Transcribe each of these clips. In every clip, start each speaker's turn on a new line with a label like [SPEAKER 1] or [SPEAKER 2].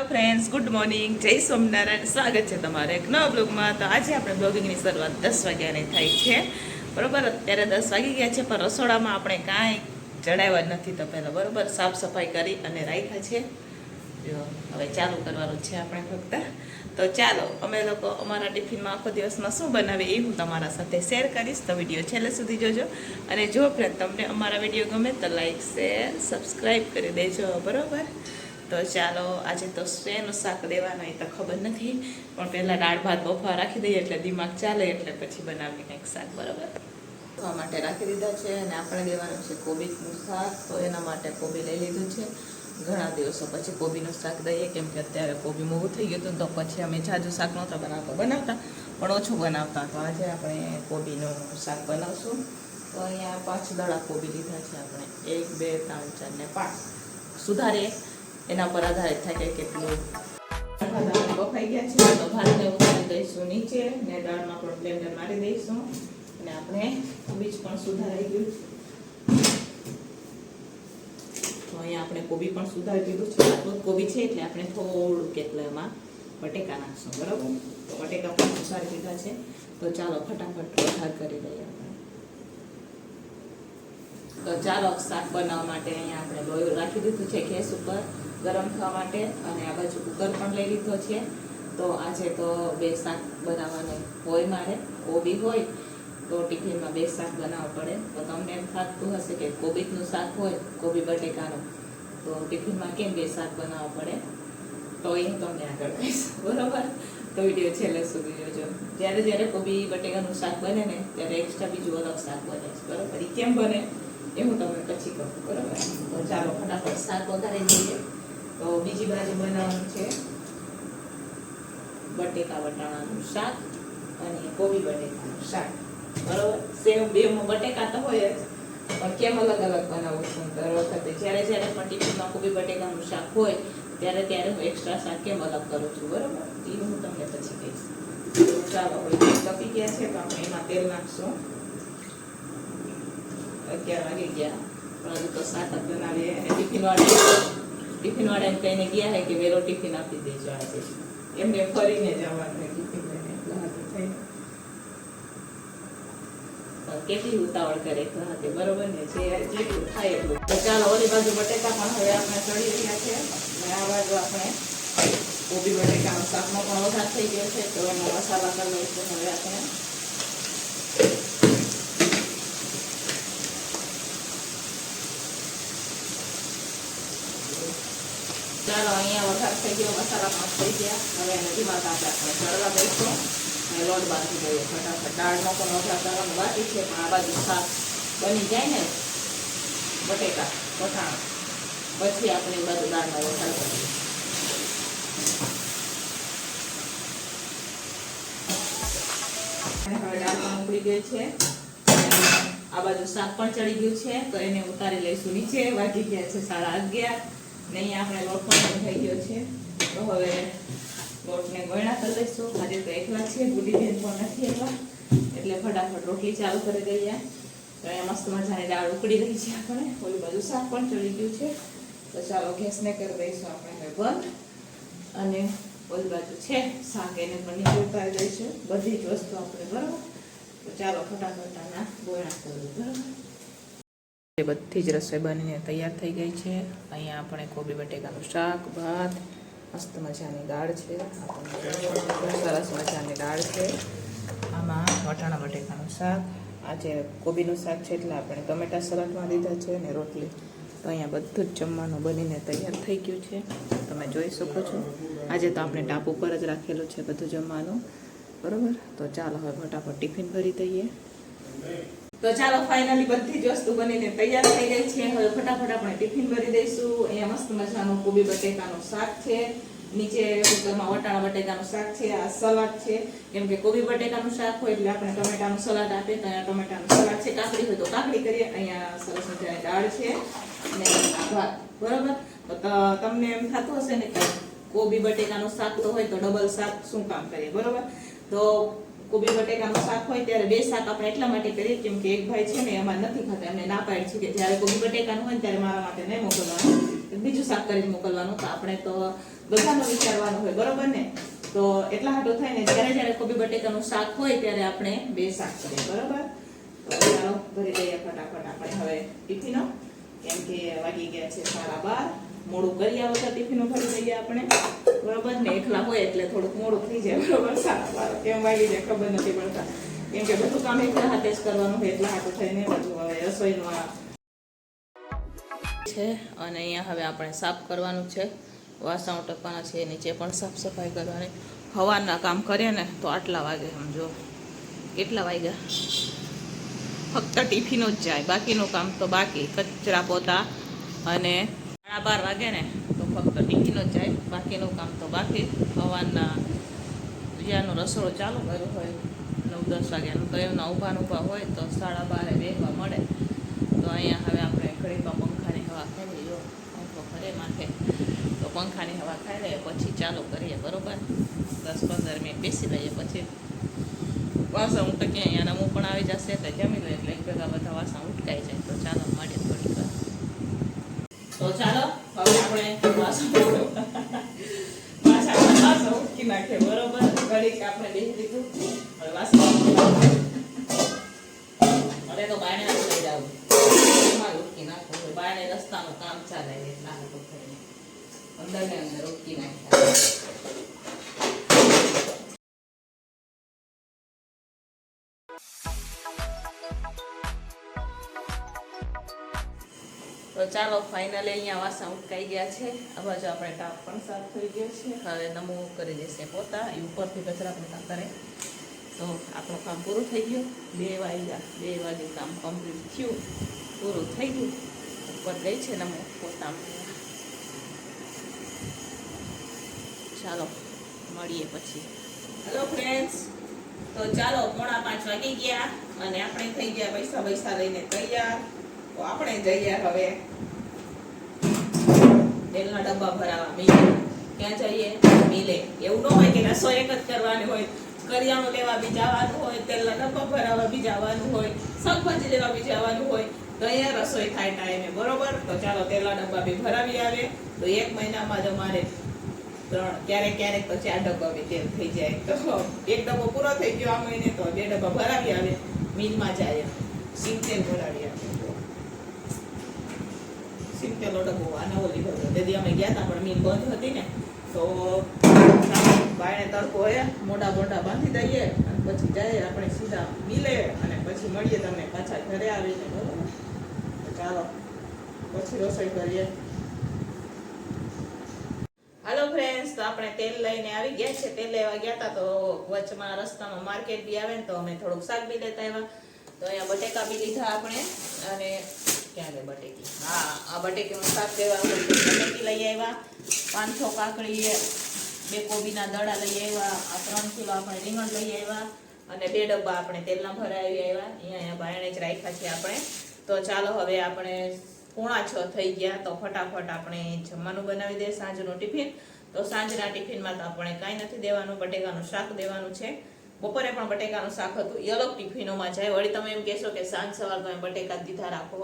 [SPEAKER 1] Friends, good morning, જય સોમનારાયણ. સ્વાગત છે તમારે એક નવા બ્લોગમાં. તો આજે આપણે બ્લોગિંગની શરૂઆત 10 વાગ્યાની થાય છે, બરાબર. અત્યારે 10 વાગી ગયા છે, પણ રસોડામાં આપણે કાંઈ ચડાવ્યા જ નથી. તો પહેલાં બરાબર સાફ સફાઈ કરી અને રાખ્યા છે. જો હવે ચાલુ કરવાનું છે આપણે ફક્ત. તો ચાલો, અમે લોકો અમારા ટિફિનમાં આખો દિવસમાં શું બનાવીએ એ હું તમારા સાથે શેર કરીશ. તો વિડીયો છેલ્લે સુધી જોજો. અને જો ફ્રેન્ડ તમને અમારા વિડીયો ગમે તો લાઈક, શેર, સબસ્ક્રાઈબ કરી દેજો, બરાબર. તો ચાલો, આજે તો શેનું શાક દેવાનું એ તો ખબર નથી, પણ પહેલાં દાળ ભાત બફા રાખી દઈએ એટલે દિમાગ ચાલે, એટલે પછી બનાવીએ કંઈક શાક, બરાબર. ખાવા માટે રાખી દીધા છે. અને આપણે દેવાનું છે કોબીનું શાક. તો એના માટે કોબી લઈ લીધું છે. ઘણા દિવસો પછી કોબીનું શાક દઈએ, કેમ કે અત્યારે કોબી મોંઘું થઈ ગયું હતું. તો પછી અમે જાજુ શાક નહોતા બનાવતા પણ ઓછું બનાવતા. તો આજે આપણે કોબીનું શાક બનાવશું. તો અહીંયા 5 દડા કોબી લીધા છે આપણે. 1, 2, 3, 4 ને 5 સુધારીએ, એના પર આધારિત થાય કે કેટલું. બફાઈ ગયા છે તો ભાતને ઉતારી દઈશું નીચે, ને દાળમાં પણ બ્લેન્ડર મારી દઈશું. અને આપણે બીજ પણ સુધારાઈ ગયું. તો અહીંયા આપણે કોબી પણ સુધારી દીધું છે. આટલું કોબી છે એટલે આપણે થોડું કેટલું એમાં બટેકા નાખશું, બરાબર. તો બટેકા પણ સુધારી દીધા છે. તો ચાલો ફટાફટ વઘાર કરી દઈએ આપણે. તો ચાલો, શાક બનાવવા માટે અહીંયા આપણે લોહી રાખી દીધું છે ગેસ ઉપર ગરમ થવા માટે. અને આ બાજુ કુકર પણ લઈ લીધો છે. તો આજે તો 2 શાક બનાવવાનું હોય મારે. કોબી હોય તો ટિફિનમાં 2 શાક બનાવવા પડે. તો તમને એમ થતું હશે કે કોબીનું શાક હોય, કોબી બટેકાનું, તો ટિફિનમાં કેમ 2 શાક બનાવવા પડે? તો એ તમને આગળ કહીશ, બરાબર. તો વિડીયો છેલ્લે સુધી જોજો. જ્યારે કોબી બટેકાનું શાક બને ને ત્યારે એક્સ્ટ્રા બીજું અલગ શાક બને છે, બરાબર. એ કેમ બને એ હું તમને પછી કહું, બરાબર. તો ચાલો ફટાફટ શાક વઘારી દઈએ. તો બીજી બાજુ બનાવવાનું છે બટેકા વટાણાનું શાક અને કોબી બટેકાનું શાક, બરાબર. સેમ બેમાં બટેકા તો હોય જ, પણ કેમ અલગ અલગ બનાવું છું દર વખતે જ્યારે પણ ટિફિનમાં કોબી બટેકાનું શાક હોય ત્યારે હું એક્સ્ટ્રા શાક કેમ અલગ કરું છું, બરાબર. એ હું તમને પછી કહીશ. ચાલો, હવે તપી ગયા છે તો આપણે એમાં તેલ નાખશું. 11 વાગી ગયા પણ હજુ તો શાક જ બનાવીએ. અને ટિફિન વાળાને કહીને ગયા હે કે વેલો ટિફિન આપી દેજો આજે. એમને ફરીને જવાનું ટિફિન લઈને, એટલા હાથે થઈને કેટલી ઉતાવળ કરે એટલા હાથે, બરોબર ને. જેટલું થાય એટલું. તો ચાલો, ઓલી બાજુ બટેકા પણ હવે આપણે ચડી રહ્યા છે. અને આ બાજુ આપણે કોબી બટેકાનો શાકનો પણ વઘાર થઈ ગયો છે. તો એમાં મસાલા કરી લઈશું હવે આપણે. ચાલો, અહીંયા વઘાર થઈ ગયો, મસાલા પણ થઈ ગયા. હવે એને ધીમા તાપે આપણે ચડવા દઈશું અને લોટ બાંધી દઈએ ફટાફટ. દાળનો પણ વઘાર કરવાનો બાકી છે, પણ આ બાજુ શાક બની જાય ને બટેકા વટાણા, પછી આપણે એ બાજુ દાળનો વઘાર કરીએ. હવે દાળ પણ ઉકળી ગઈ છે. આ બાજુ શાક પણ ચડી ગયું છે, તો એને ઉતારી લઈશું નીચે. વાગી ગયા છે 11:30. ને અહીંયા આપણે લોટ પણ થઈ ગયો છે. તો હવે લોટને ગળણા કરી લઈશું. આજે તો એકલા છે, ગુડી બેન પણ નથી એકલા, એટલે ફટાફટ રોટલી ચાલુ કરી દઈએ. તો અહીંયા મસ્ત મજાની દાળ ઉકળી રહી છે આપણે. ઓલી બાજુ શાક પણ ચડી ગયું છે. તો ચાલો, ગેસને કરી દઈશું આપણે બંધ. અને ઓલી બાજુ છે શાક, એને પણ નીચે ઉતારી દઈશું. બધી જ વસ્તુ આપણે, બરાબર. તો ચાલો ફટાફટ આના ગોળણા કરીએ, બરાબર. બધી જ રસોઈ બનીને તૈયાર થઈ ગઈ છે. અહીંયા આપણે કોબી બટેકાનું શાક, ભાત, મસ્ત મજાની દાળ છે. સરસ મજાની દાળ છે. આમાં વટાણા બટેકાનું શાક. આજે કોબીનું શાક છે એટલે આપણે ટમેટા સલાડમાં દીધા છે અને રોટલી. તો અહીંયા બધું જ જમવાનું બનીને તૈયાર થઈ ગયું છે, તમે જોઈ શકો છો. આજે તો આપણે ટાપ ઉપર જ રાખેલું છે બધું જમવાનું, બરાબર. તો ચાલો હવે ફટાફટ ટિફિન ભરી દઈએ. તો ચાલો, ફાઇનલી બધી જ વસ્તુ બનીને તૈયાર થઈ ગઈ છે. હવે ફટાફટ આપણે ટિફિન ભરી દઈશું. અહીંયા મસ્ત મજાનું કોબી બટેકાનું શાક છે. નીચે કુકરમાં વટાણા બટેકાનું શાક છે. આ સલાડ છે, કેમ કે કોબી બટેકાનું શાક હોય એટલે આપણે ટમેટાનું સલાડ આપે. તો અહીંયા ટમેટાનું સલાડ છે. કાકડી હોય તો કાકડી કરીએ. અહીંયા સરસ મજાની દાળ છે અને ભાત, બરાબર. તો તમને એમ થતું હશે ને કે કોબી બટેકાનું શાક તો હોય તો ડબલ શાક શું કામ કરીએ, બરાબર. તો કોબી બટેકાનું શાક હોય ત્યારે 2 શાક આપણે એટલા માટે કરીએ કેમ કે એક ભાઈ છે ને એમાં નથી ખાતા, એમને ના પાડી છે કે જ્યારે કોબી બટેકાનું હોય ત્યારે મારા માટે નહીં મોકલવાનું. બીજું શાક કરીને મોકલવાનું. તો આપણે તો બધાનો વિચારવાનું હોય, બરોબર ને? તો એટલા હાટું થાય ને, જ્યારે કોબી બટેકાનું શાક હોય ત્યારે આપણે 2 શાક કરીએ, બરોબર? તો ચાલો ભરી દઈએ ફટાફટ આપણે હવે ટિફિનો, કેમ કે વાગી ગયા છે 12:30. મોડું કર્યા વગર ટિફિનો ભરી દઈએ આપણે, બરોબર ને? એકલા હોય એટલે થોડુંક મોડું થઈ જાય, બરોબર? 12:30 કેમ વાગી જાય ખબર નથી પડતા, કેમ કે બધું કામ એકલા હાથે જ કરવાનું હોય. એટલા હાથું થઈને બધું હવે રસોઈનું છે. અને અહીંયા હવે આપણે સાફ કરવાનું છે, વાસણ ટકવાના છે, નીચે પણ સાફ સફાઈ કરવાની. હવારના કામ કરીએ ને તો આટલા વાગે, સમજો કેટલા વાગ્યા, ફક્ત ટિફિનો જ જાય, બાકીનું કામ તો બાકી, કચરા પોતા. અને 12:30 વાગે ને તો ફક્ત ટિફિનો જ જાય, બાકીનું કામ તો બાકી. હવારના જ્યાંનું રસોડું ચાલુ કર્યું હોય 9-10 વાગ્યાનું, તો એમના ઊભા હોય તો 12:30 બેસવા મળે. તો અહીંયા હવે આપણે ઘડીમાં પંખાની હવા ખાઈ લઈએ, પંખો ઘરે માથે, તો પંખાની હવા ખાઈ લઈએ, પછી ચાલુ કરીએ, બરોબર? 10-15 મિનિટ બેસી લઈએ, પછી વાસણ ઉટકીએ. અહીંયા નમું પણ આવી જશે તો જમી લે એટલે એક ભેગા બધા વાસણ ઉટકાઈ જાય. તો ચાલો મળીએ થોડી વાર. તો ચાલો હવે આપણે વાસણ ઉટકી નાખીએ, બરોબર? ઘડીક આપણે બેસી દીધું, હવે વાસણ હવે તો બાયણે લઈ જાવ, ઉટકી નાખવું, બાયણે રસ્તાનું કામ ચાલે એટલા લોકો થઈને અંદર ને અંદર ઉટકી નાખ્યા. તો ચાલો ફાઇનલી અહીંયા વાસણ ઉટકાઈ ગયા છે. આ બાજુ આપણે ટાપ પણ સાફ થઈ ગયો છે. હવે નમું કરી દેશે પોતા, એ ઉપરથી કચરા પોતા કરે. તો આપણું કામ પૂરું થઈ ગયું. 2 વાગે કામ કમ્પ્લીટ થયું, પૂરું થઈ ગયું. ઉપર ગઈ છે નમું પોતા. ચાલો મળીએ પછી. હેલો ફ્રેન્ડ્સ, તો ચાલો 4:45 વાગી ગયા અને આપણે થઈ ગયા પૈસા લઈને તૈયાર. તો આપણે જઈએ હવે તેલના ડબ્બા ભરાવા મિલે. ક્યાં જઈએ? મિલે. એવું ન હોય કે રસોઈ એક જ કરવાની હોય, કરિયાણું લેવા બી જવાનું હોય, તેલના ડબ્બા ભરાવા બી જવાનું હોય, શાકભાજી લેવા બી જવાનું હોય. તો અહીંયા રસોઈ થાય ટાઈમે, બરોબર? તો ચાલો તેલના ડબ્બા બી ભરાવી આવે. તો 1 મહિનામાં જ અમારે 3, ક્યારેક તો 4 ડબ્બા બી તેલ થઈ જાય. તો 1 ડબ્બો પૂરો થઈ ગયો આ મહિને, તો 2 ડબ્બા ભરાવી આવે. મિલમાં જાય, સિંગ તેલ ભરાવી આવે. સિંગતેલનો ડબ્બો આ નવો લીધો હતો. તેથી અમે ગયા હતા પણ મિલ બંધ હતી ને, તો બાયણે તડકો હોય, મોઢા બાંધી દઈએ અને પછી જઈએ આપણે સીધા મિલે. અને પછી મળીએ તમને પાછા ઘરે આવીને, બરોબર? તો ચાલો પછી રસોઈ કરીએ. હાલો ફ્રેન્ડ્સ, તો આપણે તેલ લઈને આવી ગયા છે. તેલ લેવા ગયા હતા તો વચમાં રસ્તામાં માર્કેટ બી આવે ને, તો અમે થોડુંક શાક બી લેતા આવ્યા. તો અહીંયા બટેકા બી લીધા આપણે. અને ક્યાં ગઈ બટેકી? હા, આ બટેકીનું શાક લેવાનું બટેકી લઈ આવ્યા. 500 કાકડી, 2 કોબીના દડા લઈ આવ્યા. આ 3 કિલો આપણે રીંગણ લઈ આવ્યા. અને 2 ડબ્બા આપણે તેલના ભરાવી આવ્યા. અહીંયા બાયણે જ રાખ્યા છે આપણે. તો ચાલો હવે આપણે 5:45 થઈ ગયા. તો ફટાફટ આપણે જમવાનું બનાવી દે, સાંજનું ટિફિન. તો સાંજના ટિફિનમાં તો આપણે કાંઈ નથી દેવાનું, બટેકાનું શાક દેવાનું છે. બપોરે પણ બટેકાનું શાક હતું, એ અલગ ટિફિનોમાં જાય. વળી તમે એમ કહેશો કે સાંજ સવાર તમે બટેકા દીધા રાખો,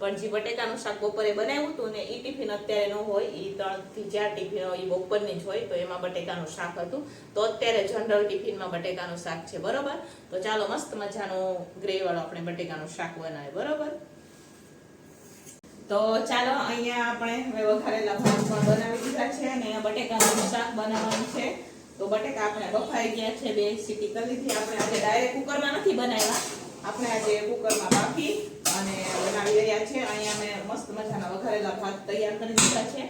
[SPEAKER 1] પણ જે બટેકાનું શાક બપોરે બનાવ્યું હતું ને, એ ટિફિન અત્યારે ન હોય. એ 3 થી 4 ટિફિનો એ બપોરની જ હોય, તો એમાં બટેકાનું શાક હતું. તો અત્યારે જનરલ ટિફિનમાં બટેકાનું શાક છે, બરોબર? તો ચાલો મસ્ત મજાનું ગ્રેવી વાળું આપણે બટેકાનું શાક બનાવીએ, બરોબર? તો ચાલો અહીંયા આપણે હવે વઘારેલા ભાત પણ બનાવી દીધા છે અને અહીંયા બટેકાનું શાક બનાવવાનું છે. તો બટેકા આપણે બફાઈ ગયા છે, 2 સીટી કરી લીધી. આપણે આજે ડાયરેક્ટ કુકરમાં નથી બનાવ્યા, આપણે આજે કુકરમાં બાફી અને બનાવી રહ્યા છે. અહીંયા મેં મસ્ત મજાના વઘારેલા ભાત તૈયાર કરી દીધા છે,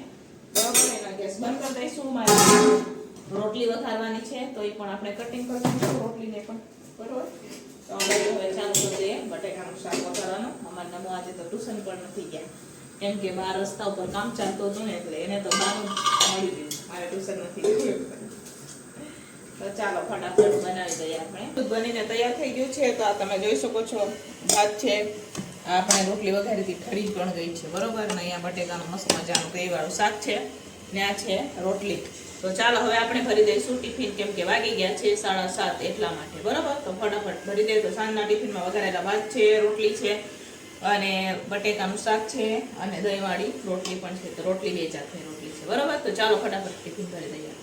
[SPEAKER 1] બરોબર? એનો ગેસ બંધ કરી દઈશું. મારે રોટલી વઘારવાની છે, તો એ પણ આપણે કટિંગ કરી દઈશું રોટલીને પણ, બરોબર? તો હવે ચાલુ કરી દઈએ બટેકાનું શાક વઘારવાનું. અમારા નમો આજે તો ટ્યુશન પણ નથી ગયા, કેમ કે બહાર રસ્તા ઉપર કામ ચાલતું હતું ને, એટલે એને તો બહાર મળી ગયું. મારે ટ્યુશન નથી ગયું. તો ચાલો ફટાફટ બનાવી દઈએ આપણે. દૂધ બનીને તૈયાર થઈ ગયું છે. તો આ તમે જોઈ શકો છો, ભાત છે, આપણે રોટલી વઘારીથી ઠરી પણ ગઈ છે, બરોબર? ને અહીંયા બટેકાનું મસ્ત મજાનું ગ્રેવી વાળું શાક છે ને આ છે રોટલી. તો ચાલો હવે આપણે ભરી દઈશું ટિફિન, કેમ કે વાગી ગયા છે 7:30 એટલા માટે, બરોબર? તો ફટાફટ ભરી દઈએ. તો સાંજના ટિફિનમાં વઘારેલા ભાત છે, રોટલી છે અને બટેકાનું શાક છે અને દહીંવાળી રોટલી પણ છે. તો રોટલી 2 જાતની રોટલી છે. બરોબર, તો ચાલો ફટાફટ ટિફિન કરી દઈએ.